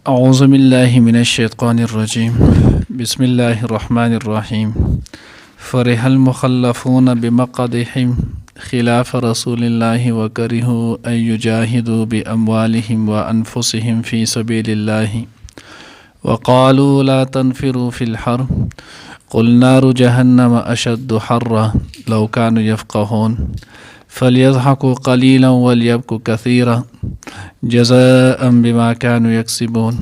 أعوذ بالله من الشيطان الرجيم بسم الله الرحمن الرحيم فرح المخلفون بمقدهم خلاف رسول الله وكرهوا أن يجاهدوا بأموالهم وأنفسهم في سبيل الله وقالوا لا تنفروا في الحر قل نار جهنم أشد حرا لو كانوا يفقهون فليضحكوا قليلا وليبكوا كثيرا جزاء بما كانوا يكسبون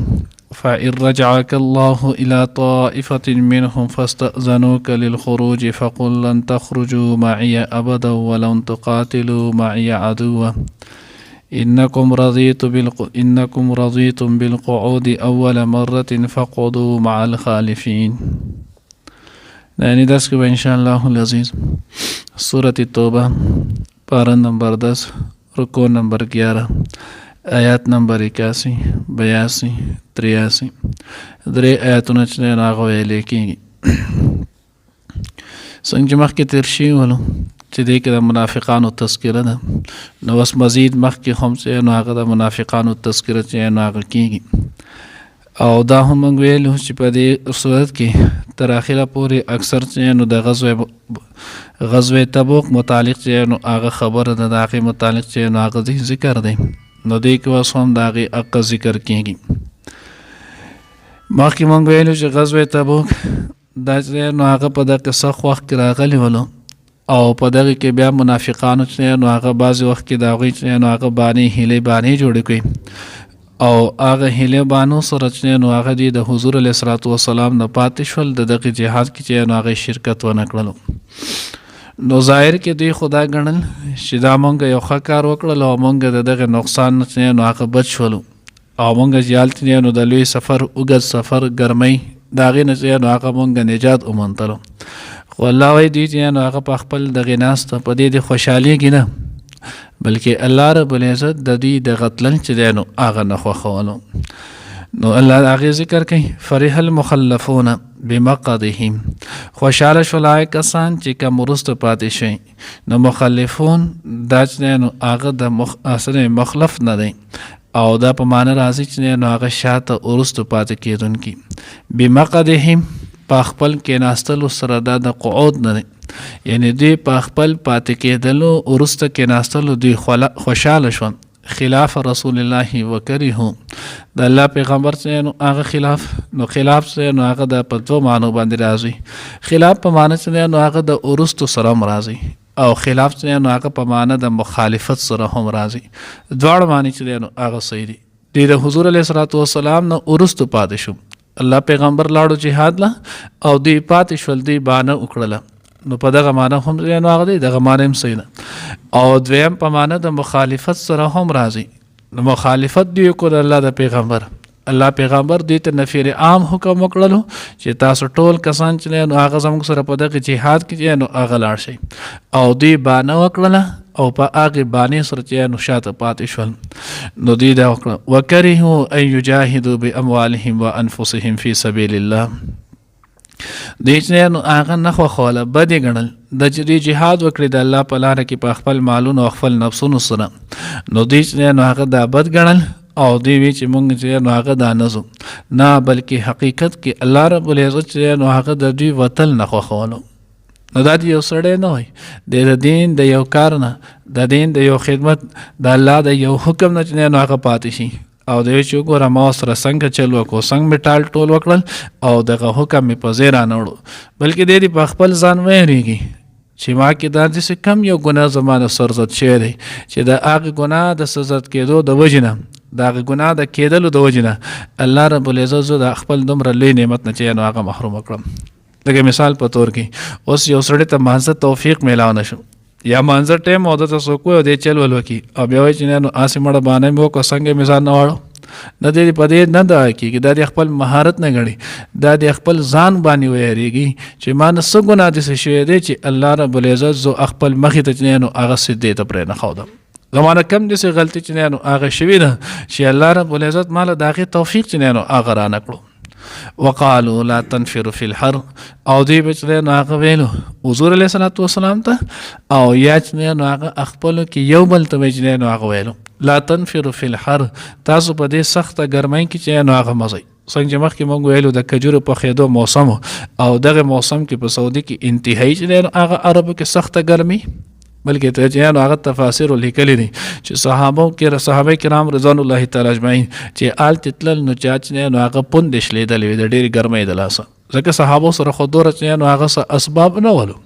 فإن رجعك الله إلى طائفة منهم فاستأذنوك للخروج فقل لن تخرجوا معي أبدا ولن تقاتلوا معي عدوا إنكم رضيتم بالقعود أول مرة فاقعدوا مع الخالفين. يعني درس को इंशाअल्लाह अज़ीज़ सूरत तौबा पारा नंबर 10 रुको नंबर 11 आयात नंबर 81 82 83 درې آیاتونه چې هغه ویل کېږي څنګه چې مخکې تېر شوي ولو چې دې کې د منافقانو تذکره ده نو اوس مزید مخکې هم چې نو هغه د منافقانو تذکره چې نو هغه کېږي او دا هم موږ ویلو چې په دې صورت کې تر اخره پورې اکثر چې نو د غزوه تبوک متعلق چې نو هغه خبره ده د هغې متعلق چې نو هغه ذکر دی نو دې کې اوس هم د هغې حق ذکر کېږي. مخکې موږ ویلو چې غزوه تبوک دا چې نو هغه په دغه سخت وخت کې راغلی ولو او په دغه کې بیا منافقانو چې نو هغه بعضې وخت کې د هغوی چې نو هغه بانې هیلې بانې جوړې کړي او هغه هیلې بانو سره چې نو هغه د حضور علیه الصلاة والسلام نه پاتې شول د دغه جهاد کې چې نو هغه شرکت ونه کړلو نو ظاهر کې دوی خدا ګڼل چې دا مونږ یو ښه کار وکړل او مونږ د دغه نقصان نه چې نو هغه بچ شولو او مونږ جهال چې نو د لوی سفر اوږد سفر ګرمۍ د هغې نه چې نو هغه مونږ نجات وموندلو خو الله وایي دوی چې نو هغه په خپل دغې ناسته په دې خوشحالېږي نه بلکې الله رب العزت د دوی د غتلن چې دی نو هغه نه خوښولو نو الله د هغې ذکر کوي فرح المخلفون بمقعدهم خوشحاله شول هغه کسان چې کوم وروسته پاتې شوي نو مخلفون دا چې دی نو هغه د مخلف نه دی او دا په معنی راځي چې نو هغه شاته وروسته پاتې کېدونکي بمقعدهم په خپل کېناستلو سره دا د قعود نه دی یعنی دوی په خپل پاتې کېدلو وروسته کېناستلو دوی خوشحاله شول خلاف رسول الله وکرهو د الله پیغمبر چې نو هغه خلاف نو خلاف چې نو هغه د په دوه معنو باندې راځي خلاف په معنی چې نو هغه د وروستو سره هم راځي او خلاف چې نو هغه په معنی د مخالفت سره هم راځي دواړه معنی چې نو هغه صحیح دي د حضور علیه الصلاة والسلام نه وروستو پاتې شو الله پیغمبر لاړو جهاد له او دوی پاتې شول دوی بانه وکړله نو په دغه معنی هم نو هغه دی دغه معنی هم صحیح ده او دویم په معنی د مخالفت سره هم راځي نو مخالفت دوی وکړه الله د پیغمبر الله پیغمبر دوی ته نفیر عام حکم وکړلو چې تاسو ټول کسان چې نو هغه زموږ سره په دغه جهاد کې نو هغه لاړ شئ او دوی بانه وکړله او په هغې بانې سره چې نو شاته پاتې شول نو دوی دا وکړه وکرهوا ان یجاهدوا باموالهم وانفسهم فی سبیل الله دوی چې نو هغه نه خوښوله بد یې ګڼل د چې دوی جهاد وکړي د الله په لاره کې په خپل مالونو او خپل نفسونو سره نو دوی چې نو هغه دا بد ګڼل او دوی وی چې مونږ چې نو هغه دا نه ځو نه بلکې حقیقت کې الله رب العزت چې نو هغه د دوی وتل نه خوښولو نو دا یو سړی نه وای د دین د یو کار نه د دین د یو خدمت د الله د یو حکم نه چې نو هغه پاتې شي او دوی چې وګوره ما سره څنګه چل وکړو څنګه مې ټال ټول وکړل او دغه حکم مې په ځای رانهوړو بلکې دی په خپل ځان ویریږي چې ما کې دا داسې کم یو ګناه زما نه سرزد شوی دی چې د هغې ګناه د سرزد کېدو د وجې نه د هغې ګناه د کېدلو د وجې نه الله رب العزت زه د خپل دومره لوی نعمت نه چې نو هغه محروم کړم لکه مثال په طور کې اوس یو سړی ته مانځه توفیق میلاو نه شو یا مانځه ټیم او دته څوک وایي او دی چل ول وکړي او بیا وایي چې نه نو هسې مړه بانه مې وکړه څنګه مې ځان نه واړو نه دی په دې نه دعا کېږي دا د خپل مهارت نه ګڼي دا د خپل ځان باندې ویریږي چې ما نه څه ګناه داسې شوی دی چې الله رب العزت زه خپل مخې ته چې نو هغه څه دې ته پرې نه ښودم زما نه کم داسې غلطي چې نو هغه شوې ده چې الله رب العزت ما له د هغې توفیق چې نو هغه رانه کړو وقالو لا تنفروا فی الحر او دوی به چې نو هغه ویلو حضور علیه الصلاۃ والسلام ته او یا چې نو هغه خپلو کې یو بل ته چې نو هغه ویلو لا تنفروا فی الحر تاسو په دې سخته ګرمۍ کې چې نو هغه مزئ څنګه چې مخکې موږ ویلو د کجورو په خېدو موسم او دغه موسم کې په سعودي کې انتهایی چې هغه عربو کې سخته ګرمي بلکې ته چې هغه تفاسیر لیکلي دي چې صحابه کرام رضوان الله تعالی اجمعین چې آل تتلل نو چې نو هغه پوندې شلیدلې د ډېرې ګرمۍ د لاسه ځکه صحابه سره خو دوره چې نو هغه اسباب نه ولو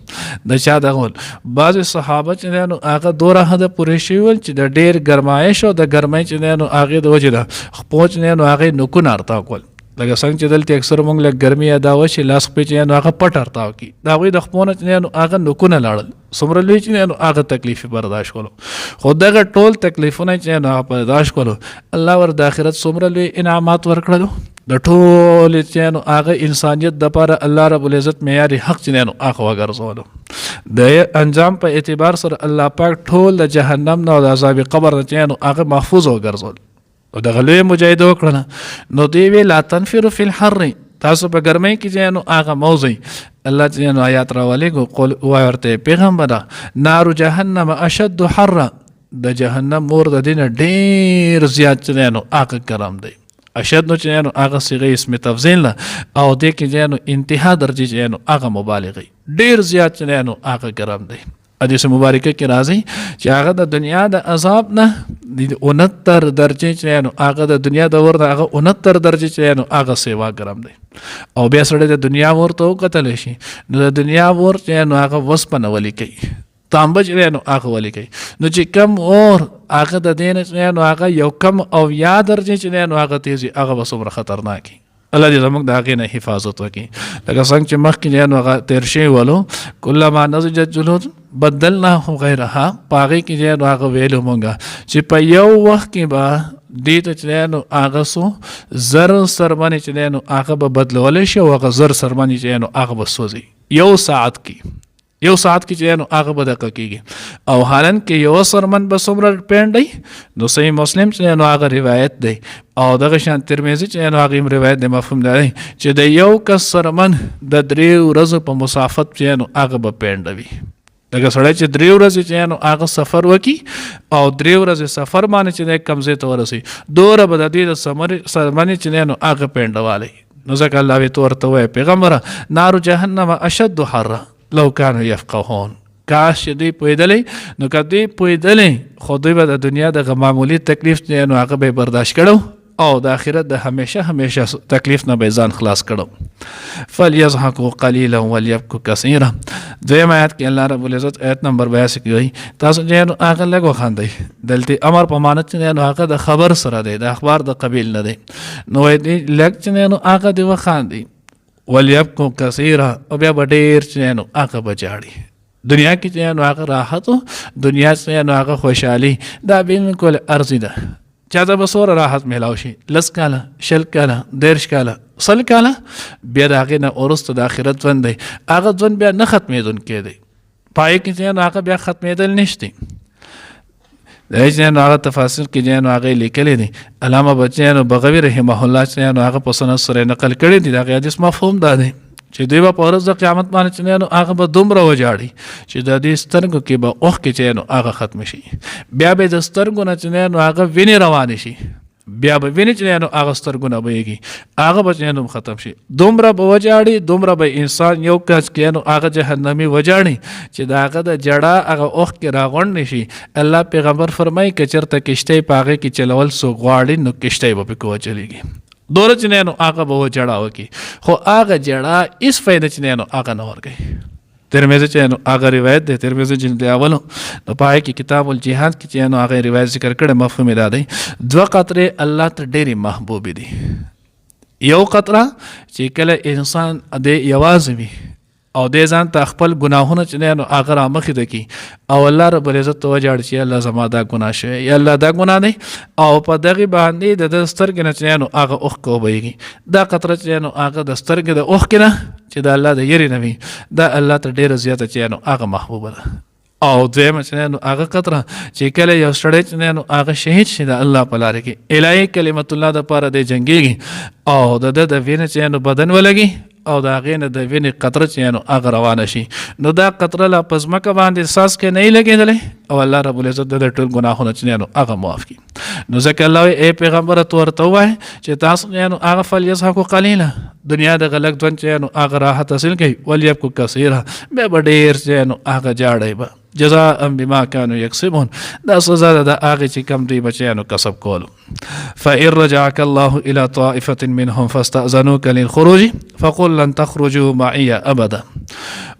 د چا دغه ول بعضې صحابه چې نو هغه دوره حده پورې شوي ول چې د ډېر ګرمایش او د ګرمۍ چې نو هغې د وجې نه خپو چې نو هغې نوکونه ارتاو کول لکه څنګه چې دلته اکثر موږ لږ ګرمي ادا وشي لاس خپې چې نو هغه پټ ارتاو کړي د هغوی د خپو نه چې نو هغه نوکونه لاړل څومره لوی چې نو هغه تکلیف برداشت کولو خو دغه ټول تکلیفونه چې نو هغه برداشت کولو الله ور د آخرت څومره لوی انعامات ورکړلو د ټول چې نو هغه انسانیت دپاره الله رب العزت معیار حق چې نو هغه وګرځولو د انجام په اعتبار سره الله پاک ټول د جهنم نه او د عذاب قبر نه چې نو هغه محفوظ وګرځول او دغه لوی مجاهده وکړله نو دوی وی لا تنفروا فی الحر تاسو په ګرمۍ کې چې نو هغه موضوع الله چې نو آیات راولېږو قول وایه ورته پیغمبره نار جهنم اشد حرا د جهنم اور د دې نه ډېر زیات چې نو هغه ګرم دی اشد نو چې نو هغه صیغه اسم تفضیل نه او دې کې چې نو انتها درجې چې نو هغه مبالغه ډېر زیات چې نو هغه ګرم دی حدیث مبارکه کې راځي چې هغه د دنیا د عذاب نه 69 درجې چې نو هغه د دنیا د ور هغه 69 درجې چې نو هغه سیوا ګرم دی او بیا سره د دنیا ورته وکتل شي نو د دنیا ور چې نو هغه وسپنه ولي کوي تانبه چې نو هغه ولي کوي نو چې کم اور هغه د دین چې نو هغه یو کم او یا درجې چې نو هغه تیزي هغه وسومره خطرناکي الله دې زموږ د هغې نه حفاظت وکړي لکه څنګه چې مخکې نو هغه تیر شوي ولو کلما نضجت جلود بدلناهم غیرها په هغې کې چې نو هغه ویلو مونږه چې په یو وخت کې به دې ته چې نو هغه سو زر سرمنې چې نو هغه به بدلولی شي او هغه زر سرمنې چې نو هغه به سوځي یو ساعت کې چې نو هغه به دقه کېږي او حالن کې یو سرمن به څومره پینډ دی نو صحیح مسلم چې نو هغه روایت دی او دغه شان ترمذي چې نو هغه روایت دی مفهوم دی چې د یو کس سرمن د 3 ورځو په مسافت چې نو هغه به پینډ وي دغه سړی چې 3 ورځې چې نو هغه سفر وکي او 3 ورځې سفر باندې چې کمزې ته ورسي دوره به د دې د سرمنې چې نو هغه پینډوالی نو ځکه الله وی ورته وایي پیغمبره نار جهنم اشد حرا لو كانوا يفقهون کاش چې دوی پوهېدلی نو که دوی پوهېدلی خو دوی به د دنیا دغه معمولي تکلیف نو هغه به برداشت کړو او د آخرت د همیشه تکلیف نه به ځان خلاص کړو فلیضحکوا قلیلا ولیبکوا کثیرا دویم آیات کې الله رب العزت آیت نمبر 82 کې وایي تاسو چې هغه لږ وخاندئ دلته امر په معنی چې نو هغه د خبر سره دی د اخبار د قبیل نه دی نو وایي لږ چې نو هغه دی وخاندئ ولیبکوا کثیرا او بیا به ډېر چې نو هغه به جاړي دنیا کې چې نو هغه راحت دنیا چې نو هغه خوشحالي دا بالکل ارضي ده چاته به څومره راحت میلاو شي 10 کاله 20 کاله 30 کاله 100 کاله بیا د هغې نه وروسته د آخرت ژوند دی هغه ژوند بیا نه ختمېدونکی دی پای کې چې نو هغه بیا ختمېدل نشتی د چې نو هغه تفاسیر کې چې نو هغې لیکلی دی علامه بچی نو بغوي رحمه الله چې نو هغه په سند سره نقل کړی دی د هغې حدیث مفهوم دا دی چې دوی به په ورځ د قیامت باندې چې نو هغه به دومره وجاړي چې د دې سترګو کې به اوښکې چې نو هغه ختم شي بیا به د سترګو نه چې نو هغه وینې روانې شي بیا به وینې چې نو هغه سترګو نه بهیږي هغه به چې نو ختم شي دومره به وجاړي دومره به انسان یو کس کې نو هغه جهنمي وجاړي چې د هغه د جړه هغه اوښکې راغونډې شي الله پیغمبر فرمایي که چېرته کشتۍ په هغې کې چلول څوک غواړي نو کشتۍ به پکې وچلېږي دوره چې نو هغه به وجړه وکړي خو هغه جړه هېڅ فایده چې نو هغه نه ورکوي ترمذي چې نو هغه روایت دی ترمذي جلد اولو نو په هغې کې کتاب الجهاد کې چې نو هغه روایت ذکر کړی مفهوم یې دا دی 2 قطرې الله ته ډېرې محبوبې دي یو قطره چې کله انسان د یوازې وي او دې ځان ته خپل ګناهونه چې نو هغه رامخې ده کړي او الله رب العزت ته وجاړي چې الله زما دا ګناه شوی یا الله دا ګناه دی او په دغې باندې د ده سترګې نه چې نو هغه اوښکې وبهیږي دا قطره چې نو هغه د سترګې د اوښکې نه چې د الله د یرې نه وي دا الله ته ډېره زیاته چې نو هغه محبوبه ده او دویمه چې نو هغه قطره چې کله یو سړی چې نو هغه شهید شي د الله په لاره کې الهي کلمت الله د پاره د جنگيږي او د وینې چې نو بدن ولګي او د هغې نه د وینې قطره چې نو هغه روانه شي نو دا قطره لا په ځمکه باندې ساس کې نه لګېدلی او الله رب العزت د ټول ګناهونه چې نو هغه معاف کړي. نو ځکه الله وایي ای پیغمبره ته ورته ووایه چې تاسو نو هغه فلیضحکوا قلیلا دنیا د غلط ژوند چې نو هغه راحت حاصل کوي ولیبکوا کثیرا بیا به ډېر چې نو هغه جاړی به جزاء بما كانوا يكسبون دا سزا د هغه چې کم دوی بچیانو کسب کولو. فإن رجعك الله إلى طائفة منهم فاستأذنوك للخروج فقل لن تخرجوا معي أبدا.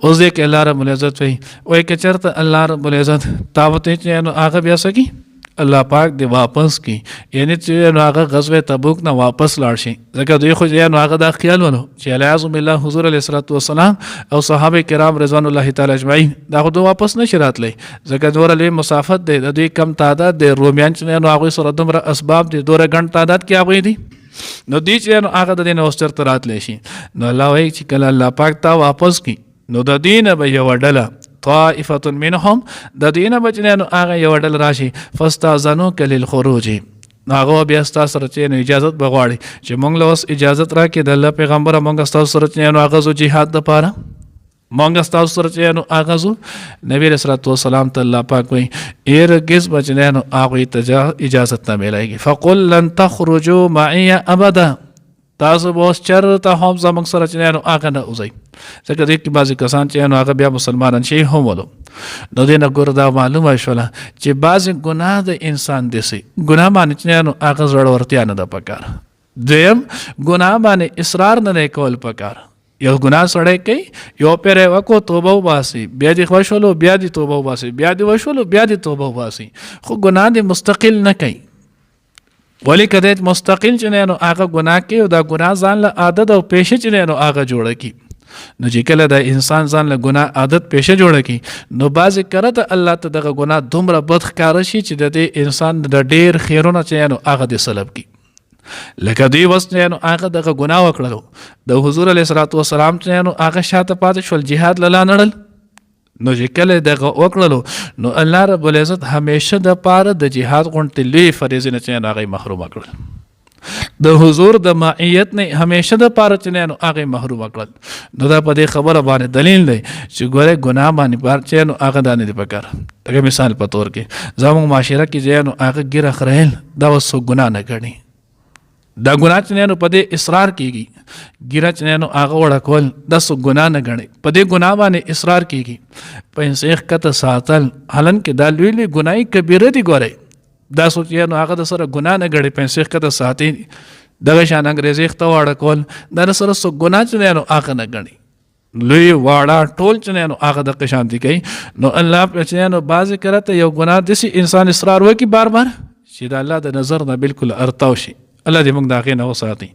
اوس دې کې الله رب العزت وایي که چېرته الله رب العزت تاوته چې نو هغه بیا سکی الله پاک دی واپس کی یعنی چې نو هغه غزوه تبوک نه واپس لاړ شي ځکه دوی خو نو هغه دا خیال ونو چې علیه بالله حضور علیه الصلوۃ والسلام او صحابه کرام رضوان الله تعالی اجمعین دا خو واپس نشي راتلی ځکه دوره لوی مسافت دی د دوی کم تعداد دی رومیان چې نو هغه سره دومره اسباب دي دوره ګڼ تعداد کې هغه دي نو دی چې نو هغه د دین اوستر تراتلی شي نو الله وایي چې کله الله پاک تا واپس کی نو د دین به یو ډله طائفة منهم د دینه بچنه نو هغه یو ډل راشي فاستاذنوک للخروج هغه بیا ستاسو سره چې اجازه بغواړي چې مونږ له اوس اجازه راکې د الله پیغمبر مونږ ستاسو سره چې نو هغه زو jihad د پاره مونږ ستاسو سره چې نو هغه زو نبی رسول الله والسلام ته الله پاک وایي ارګز بچنه نو هغه ته اجازه نه ملایږي فقل لن تخرجوا معي ابدا تاسو به اوس چېرته هم زموږ سره چې نو هغه نه وځئ ځکه دې کې بعضې کسان چې نو هغه بیا مسلمانان شي هم ولو نو دې نه ګوره دا معلومه شوله چې بعضې ګناه د انسان داسې ګناه باندې چې نو هغه زړورتیا نه ده پکار دویم ګناه باندې اصرار نه دی کول پکار یو ګناه سړی کوي یو پیری وکړو توبه وباسي بیا دې خوشولو بیا دې توبه وباسي بیا دې وشولو بیا دې توبه وباسي خو ګناه دې مستقل نه کوي ولی که دې مستقل چې نو هغه ګناه کوي او دا ګناه ځان له عادت او پیشه چې نو هغه جوړه کړي نو چې کله د انسان ځان له ګناه عادت پیشه جوړه کړي نو بعضې کله ته الله ته دغه ګناه دومره بد ښکاره شي چې د دې انسان د ډېر خیرونه چې نو هغه دې سلب کړي لکه دوی وس نو هغه دغه ګناه وکړلو د حضور علیه الصلوۃ والسلام چې نو هغه شاته پاتې شول جهاد له لا نړل نو چې کله دغه وکړلو نو الله رب العزت همیشه د پاره د جهاد غونډې لوی فریضې نه چې هغه محروم کړل د حضور د معیت نه همیشه د پاره چې نو هغه محروم کړل نو دا په دې خبره باندې دلیل دی چې ګوره ګناه باندې بار چې نو هغه دانه دی پکار دغه مثال په تور کې زموږ معاشره کې چې نو هغه ګیره خړېل دا وسو ګناه نه ګڼي دا ګناه چې نو په دې اصرار کیږي ګیره چې نو هغه وړه کول دا سو ګناه نه ګڼي په دې ګناه باندې اصرار کیږي پیسې کته ساتل حالن کې دا لوی لوی ګناي کبیره دي ګوره دا سوچ نو هغه د سره ګناه نه ګڼي پیسې کته ساتي دغه شان انګریزي خته وړه کول دا سره سو ګناه چې نو هغه نه ګڼي لوی واړه ټول چې نو هغه د قشانتي کوي نو الله چې نو بعضې کرته یو ګناه داسې انسان اصرار وکړي بار بار چې د الله د نظر نه بالکل ارتاو شي الله دې موږ د هغې نه وساتي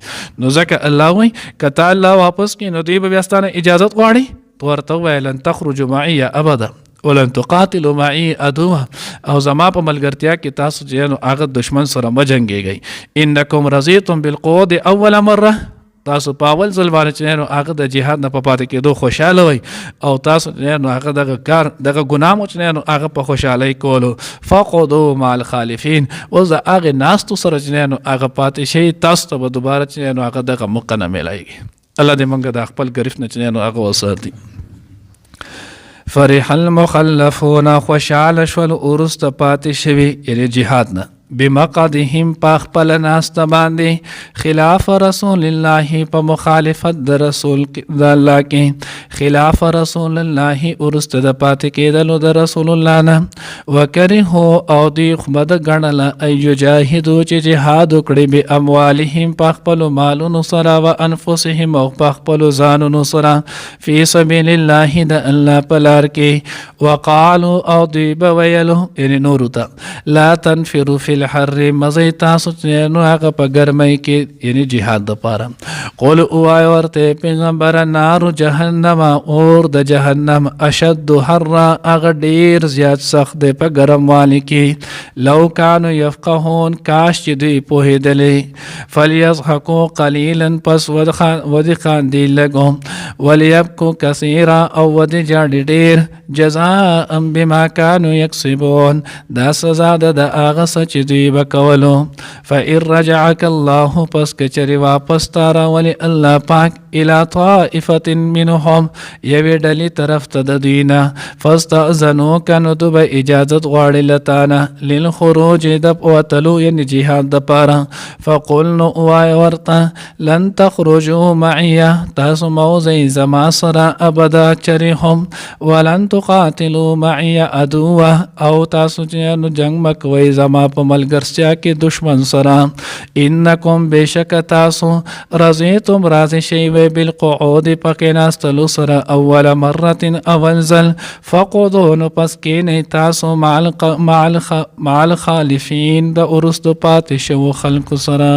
نو ځکه الله وایي که تا الله واپس کړي نو دوی به بیا ستانه اجازت غواړي تو ورته ووایه لن تخرجوا معي ابدا ولن تقاتلوا معي عدوا او زما په ملګرتیا کې تاسو چې نو هغه دشمن سره مه جنګېږئ انکم رضیتم بالقعود اول مره تاسو په اول ځل باندې چې نو هغه د جهاد نه په پاتې کېدو خوشحاله وئ او تاسو نو هغه دغه کار دغه ګناه مو چې نو هغه په خوشحالۍ کولو فقعدوا مع الخالفین اوس د هغې ناستو سره چې نو هغه پاتې شئ تاسو ته به دوباره چې نو هغه دغه موقع نه میلایږي الله دې موږ د خپل ګرفت نه چې نو هغه وساتي فرح المخلفون خوشحاله شول وروسته پاتې شوي یعنې جهاد نه بمقعدهم په خپل ناسته باندې خلاف رسول الله په مخالفت د رسول د الله کې خلاف رسول الله ورسته د پاتې کېدلو د رسول الله نه وکرهو او دوی بد ګڼله ان یجاهدو چې جهاد وکړي باموالهم په خپلو مالونو سره و انفسهم او په خپلو ځانونو سره فی سبیل الله د الله په لار کې وقالو او دوی به ویلو یعنې نورو ته لا تنفروا فی الحر مزی تاسو چې نو هغه په ګرمۍ کې یعنی جهاد دپاره قل اوای ورته پیغمبر نار جهنم اور د جهنم اشد حرا اغه ډیر زیات سخت دی په ګرم والی کې لو کانوا یفقهون کاش چې دوی پوهېدلې فلیضحکوا قلیلا پس ودی خاندي لګو ولیبکوا کثیرا او ودی جاړي ډیر جزاء بما كانوا یکسبون دا سزا د هغه څه چې دوی به کولو فإن رجعك الله پس کچری واپس تارا ولی الله پاک الى طائفة منهم یوی ډلی طرف ته د دوینا فاستأذنوک نو تو به اجازت غواړي لتانا للخروج د وتلو یعنی جهاد د پاره فقلنا اوای ورته لن تخرجوا معي تاسو موزي زما سره ابدا چریهم ولن تقاتلوا معي عدوا او تاسو چې نو جنگ مکوي زما په ملګرتیا کې دشمن سره انکم بشک تاسو رضیتم راضی شی وی بالقعود پکیناستلو سره اول مره اول ځل فقعدوا نو پس کې نه تاسو مع الخالفین د ارستو پاتې شو خلق سره